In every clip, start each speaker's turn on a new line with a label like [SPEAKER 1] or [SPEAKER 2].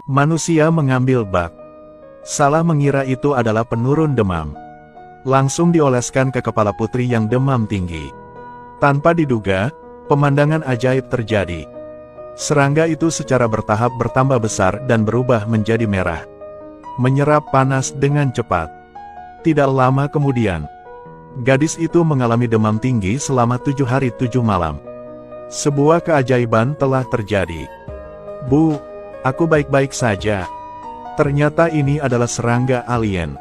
[SPEAKER 1] Manusia mengambil bak. Salah mengira itu adalah penurun demam. Langsung dioleskan ke kepala putri yang demam tinggi. Tanpa diduga, pemandangan ajaib terjadi. Serangga itu secara bertahap bertambah besar dan berubah menjadi merah. Menyerap panas dengan cepat. Tidak lama kemudian, gadis itu mengalami demam tinggi selama 7 hari 7 malam. Sebuah keajaiban telah terjadi. Bu, aku baik-baik saja. Ternyata ini adalah serangga alien.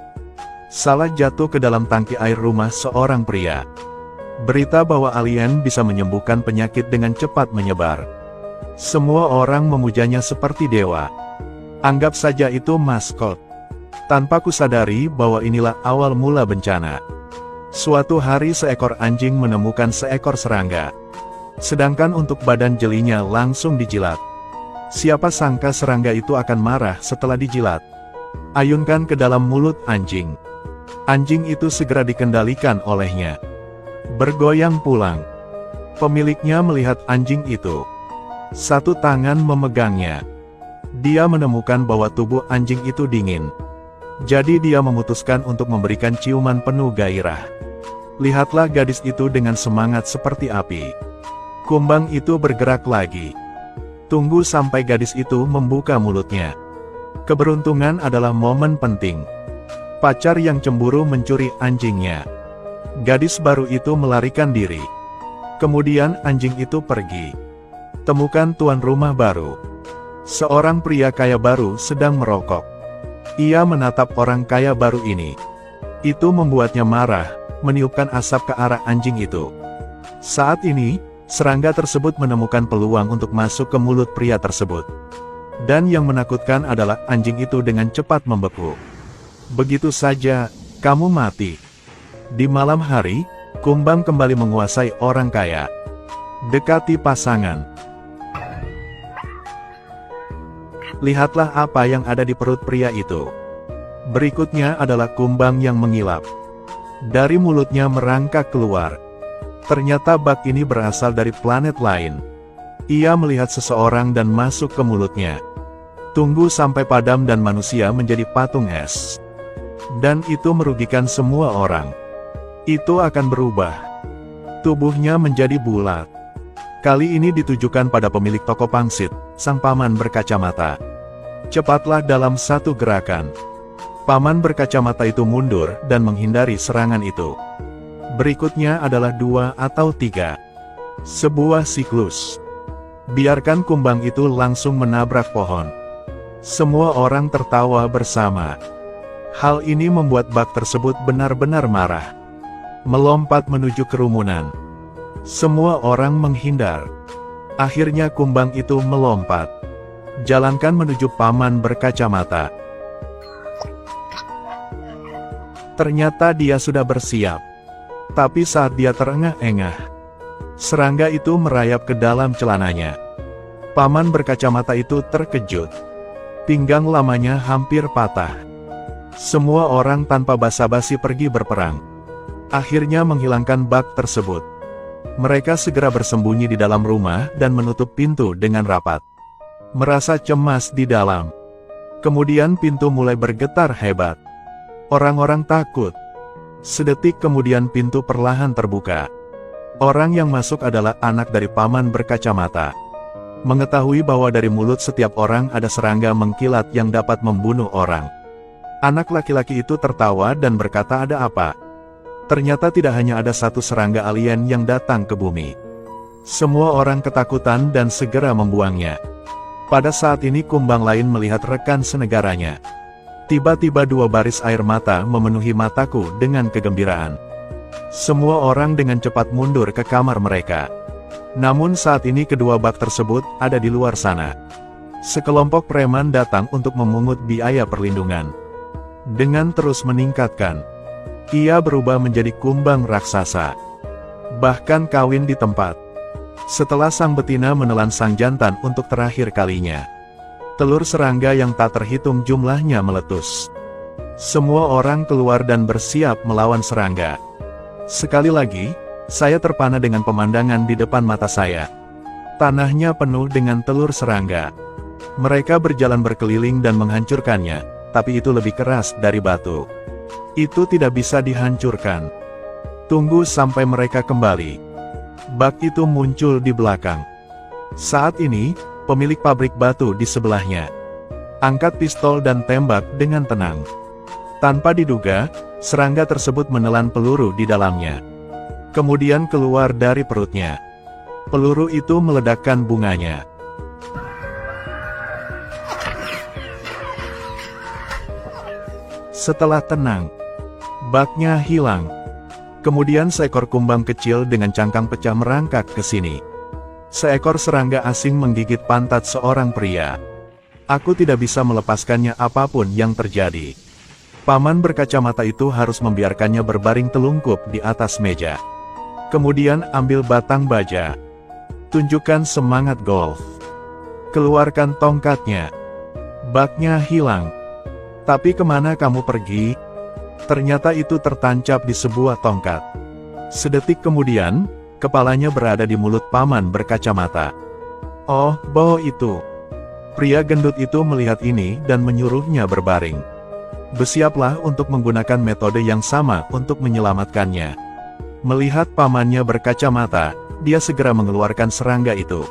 [SPEAKER 1] Salah jatuh ke dalam tangki air rumah seorang pria. Berita bahwa alien bisa menyembuhkan penyakit dengan cepat menyebar. Semua orang memujanya seperti dewa. Anggap saja itu maskot. Tanpa kusadari bahwa inilah awal mula bencana. Suatu hari seekor anjing menemukan seekor serangga. Sedangkan untuk badan jelinya langsung dijilat. Siapa sangka serangga itu akan marah setelah dijilat. Ayunkan ke dalam mulut anjing. Anjing itu segera dikendalikan olehnya. Bergoyang pulang. Pemiliknya melihat anjing itu. Satu tangan memegangnya. Dia menemukan bahwa tubuh anjing itu dingin. Jadi dia memutuskan untuk memberikan ciuman penuh gairah. Lihatlah gadis itu dengan semangat seperti api. Kumbang itu bergerak lagi. Tunggu sampai gadis itu membuka mulutnya. Keberuntungan adalah momen penting. Pacar yang cemburu mencuri anjingnya. Gadis baru itu melarikan diri. Kemudian anjing itu pergi. Temukan tuan rumah baru. Seorang pria kaya baru sedang merokok. Ia menatap orang kaya baru ini. Itu membuatnya marah, meniupkan asap ke arah anjing itu. Saat ini, serangga tersebut menemukan peluang untuk masuk ke mulut pria tersebut. Dan yang menakutkan adalah anjing itu dengan cepat membeku. Begitu saja, kamu mati. Di malam hari, kumbang kembali menguasai orang kaya. Dekati pasangan. Lihatlah apa yang ada di perut pria itu. Berikutnya adalah kumbang yang mengilap. Dari mulutnya merangkak keluar. Ternyata bak ini berasal dari planet lain. Ia melihat seseorang dan masuk ke mulutnya. Tunggu sampai padam dan manusia menjadi patung es. Dan itu merugikan semua orang. Itu akan berubah. Tubuhnya menjadi bulat. Kali ini ditujukan pada pemilik toko pangsit, sang paman berkacamata. Cepatlah dalam satu gerakan. Paman berkacamata itu mundur dan menghindari serangan itu. Berikutnya adalah 2 atau 3. Sebuah siklus. Biarkan kumbang itu langsung menabrak pohon. Semua orang tertawa bersama. Hal ini membuat bak tersebut benar-benar marah. Melompat menuju kerumunan. Semua orang menghindar. Akhirnya kumbang itu melompat. Jalankan menuju paman berkacamata. Ternyata dia sudah bersiap. Tapi saat dia terengah-engah, serangga itu merayap ke dalam celananya. Paman berkacamata itu terkejut. Pinggang lamanya hampir patah. Semua orang tanpa basa-basi pergi berperang. Akhirnya menghilangkan bak tersebut. Mereka segera bersembunyi di dalam rumah dan menutup pintu dengan rapat. Merasa cemas di dalam. Kemudian pintu mulai bergetar hebat. Orang-orang takut. Sedetik kemudian pintu perlahan terbuka. Orang yang masuk adalah anak dari paman berkacamata. Mengetahui bahwa dari mulut setiap orang ada serangga mengkilat yang dapat membunuh orang. Anak laki-laki itu tertawa dan berkata, ada apa? Ternyata tidak hanya ada satu serangga alien yang datang ke bumi. Semua orang ketakutan dan segera membuangnya. Pada saat ini kumbang lain melihat rekan senegaranya. Tiba-tiba 2 baris air mata memenuhi mataku dengan kegembiraan. Semua orang dengan cepat mundur ke kamar mereka. Namun saat ini kedua bak tersebut ada di luar sana. Sekelompok preman datang untuk memungut biaya perlindungan. Dengan terus meningkatkan, ia berubah menjadi kumbang raksasa. Bahkan kawin di tempat. Setelah sang betina menelan sang jantan untuk terakhir kalinya. Telur serangga yang tak terhitung jumlahnya meletus. Semua orang keluar dan bersiap melawan serangga. Sekali lagi, saya terpana dengan pemandangan di depan mata saya. Tanahnya penuh dengan telur serangga. Mereka berjalan berkeliling dan menghancurkannya, tapi itu lebih keras dari batu. Itu tidak bisa dihancurkan. Tunggu sampai mereka kembali. Bak itu muncul di belakang. Saat ini, pemilik pabrik batu di sebelahnya angkat pistol dan tembak dengan tenang. Tanpa diduga, serangga tersebut menelan peluru di dalamnya. Kemudian keluar dari perutnya. Peluru itu meledakkan bunganya. Setelah tenang, baknya hilang. Kemudian seekor kumbang kecil dengan cangkang pecah merangkak ke sini. Seekor serangga asing menggigit pantat seorang pria. Aku tidak bisa melepaskannya apapun yang terjadi. Paman berkacamata itu harus membiarkannya berbaring telungkup di atas meja. Kemudian ambil batang baja. Tunjukkan semangat golf. Keluarkan tongkatnya. Baknya hilang. Tapi kemana kamu pergi? Ternyata itu tertancap di sebuah tongkat. Sedetik kemudian, kepalanya berada di mulut paman berkacamata. Oh, boh itu. Pria gendut itu melihat ini dan menyuruhnya berbaring. Bersiaplah untuk menggunakan metode yang sama untuk menyelamatkannya. Melihat pamannya berkacamata, dia segera mengeluarkan serangga itu.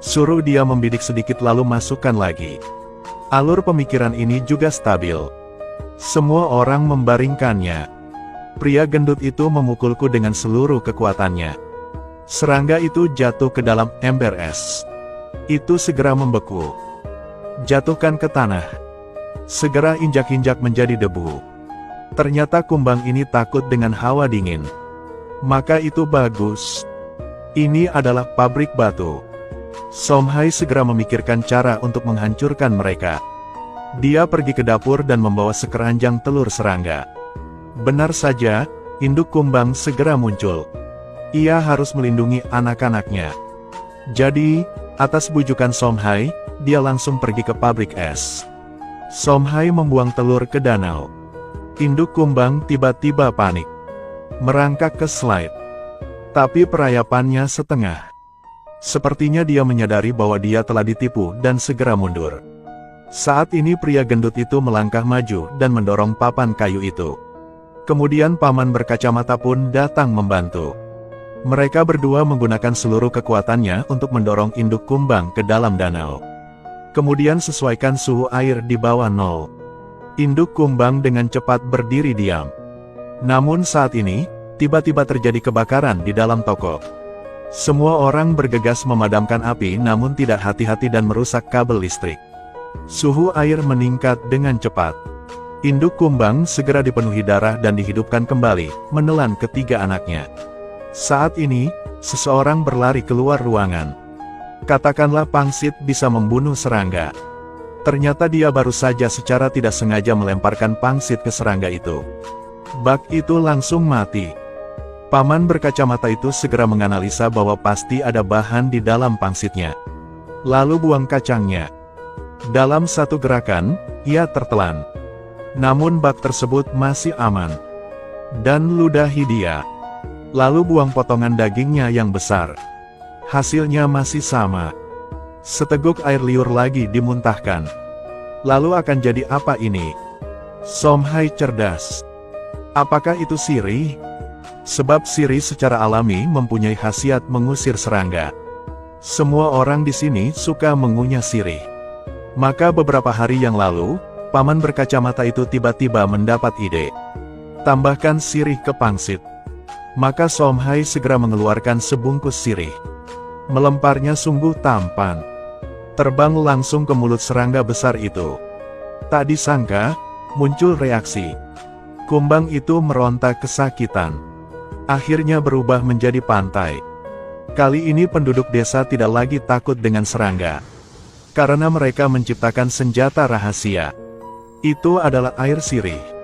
[SPEAKER 1] Suruh dia membidik sedikit lalu masukkan lagi. Alur pemikiran ini juga stabil. Semua orang membaringkannya. Pria gendut itu memukulku dengan seluruh kekuatannya. Serangga itu jatuh ke dalam ember es. Itu segera membeku. Jatuhkan ke tanah. Segera injak-injak menjadi debu. Ternyata kumbang ini takut dengan hawa dingin. Maka itu bagus. Ini adalah pabrik batu. Somhai segera memikirkan cara untuk menghancurkan mereka. Dia pergi ke dapur dan membawa sekeranjang telur serangga. Benar saja, induk kumbang segera muncul. Ia harus melindungi anak-anaknya. Jadi, atas bujukan Somhai, dia langsung pergi ke pabrik es. Somhai membuang telur ke danau. Induk kumbang tiba-tiba panik. Merangkak ke slide. Tapi perayapannya setengah. Sepertinya dia menyadari bahwa dia telah ditipu dan segera mundur. Saat ini pria gendut itu melangkah maju dan mendorong papan kayu itu. Kemudian paman berkacamata pun datang membantu. Mereka berdua menggunakan seluruh kekuatannya untuk mendorong induk kumbang ke dalam danau. Kemudian sesuaikan suhu air di bawah nol. Induk kumbang dengan cepat berdiri diam. Namun saat ini, tiba-tiba terjadi kebakaran di dalam toko. Semua orang bergegas memadamkan api namun tidak hati-hati dan merusak kabel listrik. Suhu air meningkat dengan cepat. Induk kumbang segera dipenuhi darah dan dihidupkan kembali, menelan ketiga anaknya. Saat ini, seseorang berlari keluar ruangan. Katakanlah pangsit bisa membunuh serangga. Ternyata dia baru saja secara tidak sengaja melemparkan pangsit ke serangga itu. Bak itu langsung mati. Paman berkacamata itu segera menganalisa bahwa pasti ada bahan di dalam pangsitnya. Lalu buang kacangnya. Dalam satu gerakan, ia tertelan. Namun bak tersebut masih aman. Dan ludahi dia. Lalu buang potongan dagingnya yang besar. Hasilnya masih sama. Seteguk air liur lagi dimuntahkan. Lalu akan jadi apa ini? Somhai cerdas. Apakah itu sirih? Sebab sirih secara alami mempunyai khasiat mengusir serangga. Semua orang di sini suka mengunyah sirih. Maka beberapa hari yang lalu, paman berkacamata itu tiba-tiba mendapat ide. Tambahkan sirih ke pangsit. Maka Somhai segera mengeluarkan sebungkus sirih. Melemparnya sungguh tampan. Terbang langsung ke mulut serangga besar itu. Tak disangka, muncul reaksi. Kumbang itu meronta kesakitan. Akhirnya berubah menjadi pantai. Kali ini penduduk desa tidak lagi takut dengan serangga. Karena mereka menciptakan senjata rahasia. Itu adalah air sirih.